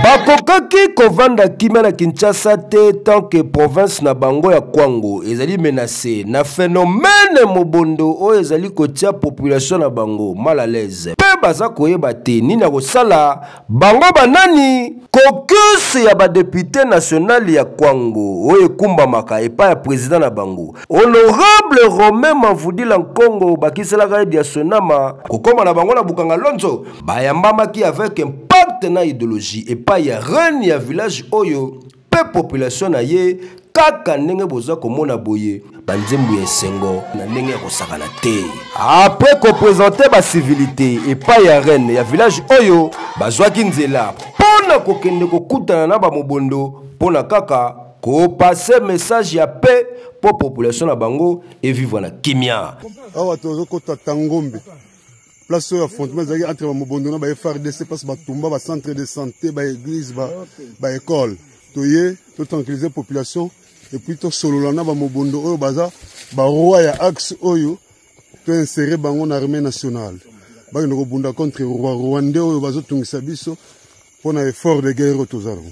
Bakokaki kovanda kimia na Kinshasa te tant que province na bango ya Kwango ezali menacé na phénomène mobondo o ezali kotia population na bango mal à l'aise. Pe baza koyeba te nini ya kosala bango banani caucus ya ba député national ya Kwango o ekumbamaka epa ya président na bango honorable Romain Mavudila Nkongo bakiselaka dia sonama kokoma na bango na Bukanga Lonzo bayambamaki avec impact na idéologie et pas ya reine ya village oyo pe population na ye kaka ndenge boza komona boye banzembu ya esengo na ndenge ya kosakana te après ko présenter ba civilité et pas ya reine ya village oyo bazwaki nzela pona kokende kokutana na ba mobondo pona kaka ko passer message ya paix pour population na bango et vivre na kimia awa tozo kota tangombe place ya affrontement zaki entre ba mobondo na ba FRDC passe ba tumba ba centre de santé ba église ba école toye to tranquilliser population et puis to sololana ba mobondo oyo baza ba roi ya axe oyo to insérer bango na armée nationale ba ndoko bunda contre roi rwandais oyo bazo tungisa biso pona effort de guerre tozalo.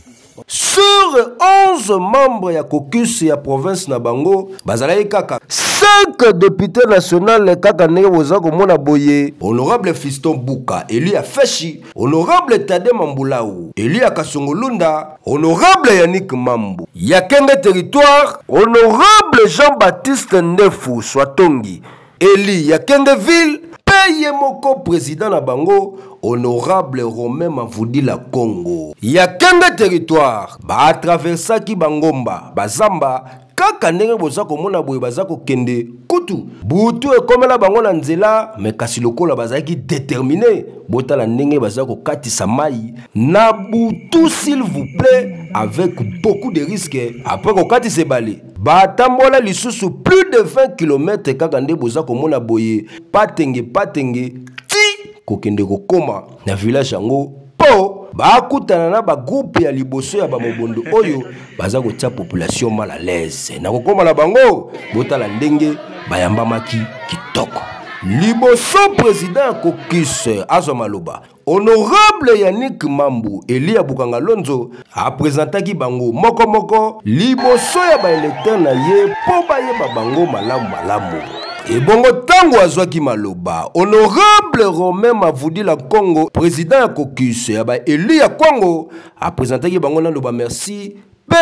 Sur 11 membres ya caucus ya province na bango bazalaki kaka 5 députés nationaux kaka ndenge boza komona boye honorable Fiston Buka élu ya Feshi, honorable Tade Mambulaou élu ya Kasongolunda, honorable Yannick Mambu ya Kenge territoire, honorable Jean-Baptiste Ndefu Swatongi élu ya Kenge ville, paye moko président na bango honorable Romain Mavudila Congo ya Kenge territoire ba traversaki bangomba bazamba kaka ndenge boza komona boye baza kokende kutu butu ekomela bango na nzela me kasi lokola bazaki déterminé botala ndenge baza kokatisa mai na butu s'il vous plaît avec beaucoup de risques après kokatisa ebale batambola lisusu plus de 20 km kaka nde boza komona boye patenge ti kokende kokoma na village yango po bakutana na ba groupe ya liboso ya ba mobondo oyo baza kotia population mal à l'aise na kokoma na bango botala ndenge bayambamaki kitoko liboso président ya caucus azwa maloba honorable Yannick Mambu Elia Bukanga Lonzo a présentaki bango moko liboso ya ba électeur na ye po bayeba bango malamu et bongo tango azwaki maloba honorable Romain Mavudila Congo président ya caucus ya ba élu ya Congo a présentaki bango na loba merci pe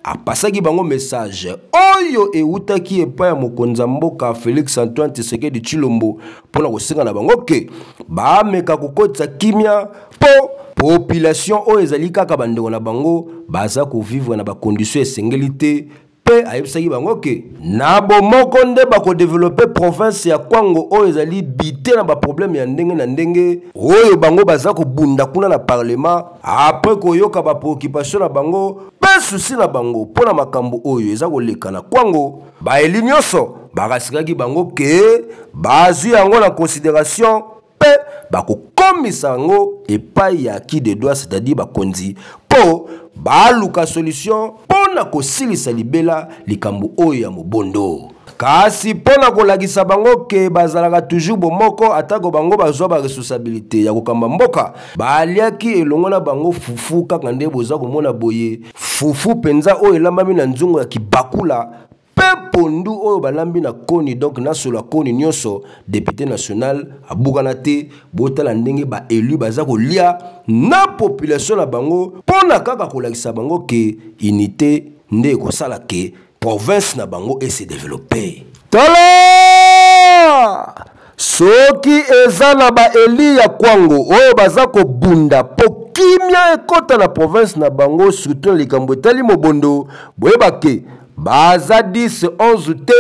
a pasaki bango message oyo eutaki epa ya mokonza mboka Félix Antoine Tshisekedi Tshilombo pona kosenga na bango ke ba meka kokotsa kimia po population oyo ezali kaka bandeko na bango baza ko vivre na ba conditions esengeli te pe ayebisaki bango ke na bomoko nde bako développer province ya Kwango oyo ezali bité na ba problème ya ndenge na ndenge oyo bango baza ko bunda kuna na parlement après koyoka ba préoccupation na bango pe souci na bango pona makambo oyo eza koleka na Kwango ba eli nyonso bakasikaki bango ke bazwi yango na considération pe bakokomisa yango epai ya qui de droit c'est-à-dire bakonzi po baluka solution pona kosilisa libela likambo oyo ya mobondo kasi pona kolakisa bango ke bazalaka toujours bomoko atako bango bazwa ba responsabilité ya kokamba mboka baliaki elongo na bango fufu kaka nde boza komona boye fufu penza oyo elambami na nzungu ya kibakula pe pondu oyo balambi na koni donc na solo koni nyonso député national abukana te botala ndenge ba élu baza kolia na population na bango pona kaka kolakisa bango ke unité nde kosala ke province na bango et se développer tala soki eza na ba élu ya Kwango oyo baza ko bunda po kimia ekota na province na bango surtout likambo etali mobondo boyeba ke baza 10-11 te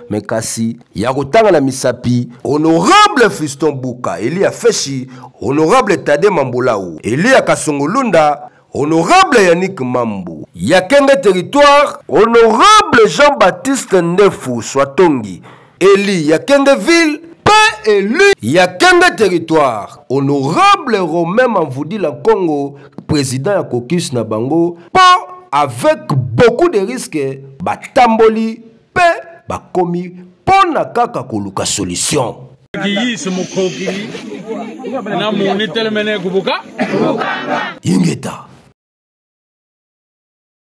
mekasi ya kotanga na misapi honorable Fiston Buka Eli ya Feshi, honorable Tade Mambulaou Eli ya Kasongolunda, honorable Yannick Mambu ya Kenge territoire, honorable Jean-Baptiste Ndefu Swatongi Eli ya Kenge ville pe élu ya Kenge territoire, honorable Romain Mavudila Congo président ya caucus na bango po avec beaucoup de risques batamboli pe bakomi pona kaka koluka solution Kiyisi mukokili na moni telemene kubuka Yingeta.